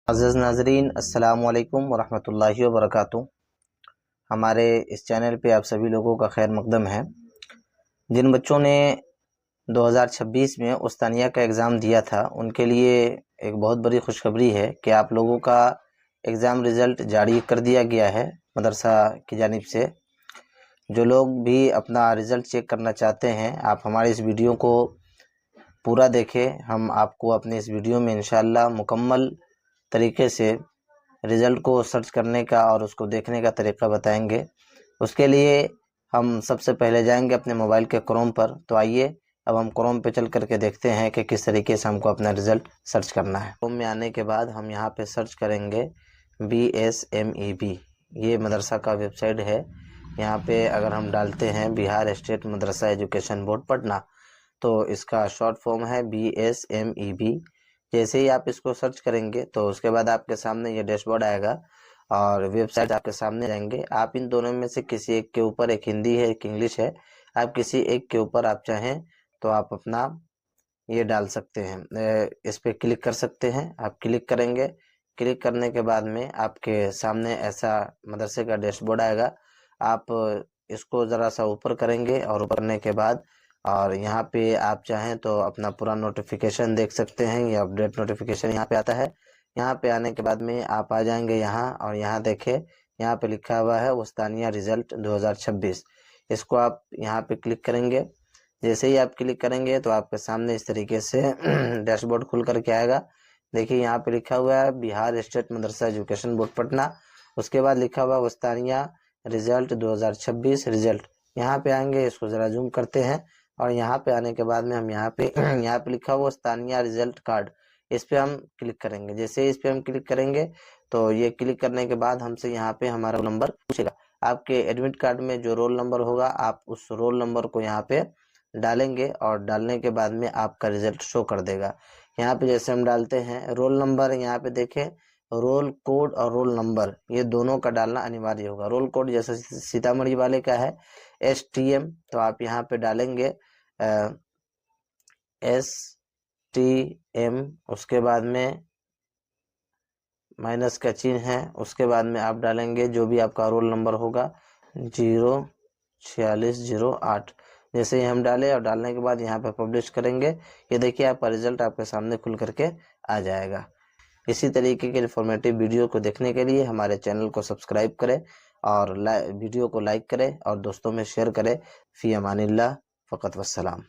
अज़ीज़ नाज़रीन, अस्सलामु अलैकुम वरहमतुल्लाहि वबरकातुहू। हमारे इस चैनल पे आप सभी लोगों का खैर मकदम है। जिन बच्चों ने 2026 में उस्तानिया का एग्ज़ाम दिया था उनके लिए एक बहुत बड़ी खुशखबरी है कि आप लोगों का एग्ज़ाम रिज़ल्ट जारी कर दिया गया है मदरसा की जानिब से। जो लोग भी अपना रिज़ल्ट चेक करना चाहते हैं, आप हमारे इस वीडियो को पूरा देखें। हम आपको अपने इस वीडियो में इंशाअल्लाह मुकम्मल तरीके से रिज़ल्ट को सर्च करने का और उसको देखने का तरीका बताएंगे। उसके लिए हम सबसे पहले जाएंगे अपने मोबाइल के क्रोम पर। तो आइए अब हम क्रोम पे चल करके देखते हैं कि किस तरीके से हमको अपना रिज़ल्ट सर्च करना है। क्रोम में आने के बाद हम यहाँ पे सर्च करेंगे BSMEB, ये मदरसा का वेबसाइट है। यहाँ पे अगर हम डालते हैं बिहार स्टेट मदरसा एजुकेशन बोर्ड पटना, तो इसका शॉर्ट फॉर्म है BSMEB। जैसे ही आप इसको सर्च करेंगे तो उसके बाद आपके सामने ये डैशबोर्ड आएगा और वेबसाइट आपके सामने जाएंगे। आप इन दोनों में से किसी एक के ऊपर, एक हिंदी है एक इंग्लिश है, आप किसी एक के ऊपर आप चाहें तो आप अपना ये डाल सकते हैं, इस पर क्लिक कर सकते हैं। आप क्लिक करेंगे, क्लिक करने के बाद में आपके सामने ऐसा मदरसे का डैशबोर्ड आएगा। आप इसको ज़रा सा ऊपर करेंगे और ऊपर करने के बाद और यहाँ पे आप चाहें तो अपना पूरा नोटिफिकेशन देख सकते हैं। ये अपडेट नोटिफिकेशन यहाँ पे आता है। यहाँ पे आने के बाद में आप आ जाएंगे यहाँ और यहाँ देखें, यहाँ पे लिखा हुआ है उस्तानिया रिज़ल्ट 2026। इसको आप यहाँ पे क्लिक करेंगे। जैसे ही आप क्लिक करेंगे तो आपके सामने इस तरीके से डैशबोर्ड खुल करके आएगा। देखिए यहाँ पे लिखा हुआ है बिहार स्टेट मदरसा एजुकेशन बोर्ड पटना। उसके बाद लिखा हुआ उस्तानिया रिज़ल्ट 2026 रिज़ल्ट। यहाँ पे आएंगे, इसको ज़रा जूम करते हैं और यहाँ पे आने के बाद में हम यहाँ पे यहाँ पे लिखा हुआ उस्तानिया रिज़ल्ट कार्ड, इस पे हम क्लिक करेंगे। जैसे ही इस पे हम क्लिक करेंगे तो ये क्लिक करने के बाद हमसे यहाँ पे हमारा नंबर पूछेगा। आपके एडमिट कार्ड में जो रोल नंबर होगा आप उस रोल नंबर को यहाँ पे डालेंगे और डालने के बाद में आपका रिजल्ट शो कर देगा। यहाँ पे जैसे हम डालते हैं रोल नंबर, यहाँ पे देखें रोल कोड और रोल नंबर ये दोनों का डालना अनिवार्य होगा। रोल कोड जैसे सीतामढ़ी वाले का है STM, तो आप यहाँ पे डालेंगे STM, उसके बाद में माइनस का चिन्ह है, उसके बाद में आप डालेंगे जो भी आपका रोल नंबर होगा 04608। जैसे ही हम डालें और डालने के बाद यहाँ पे पब्लिश करेंगे, ये देखिए आपका रिजल्ट आपके सामने खुल करके आ जाएगा। इसी तरीके के इन्फॉर्मेटिव वीडियो को देखने के लिए हमारे चैनल को सब्सक्राइब करें और वीडियो को लाइक करें और दोस्तों में शेयर करें। फ़ी अमानिल्लाह, फ़क़त वस्सलाम।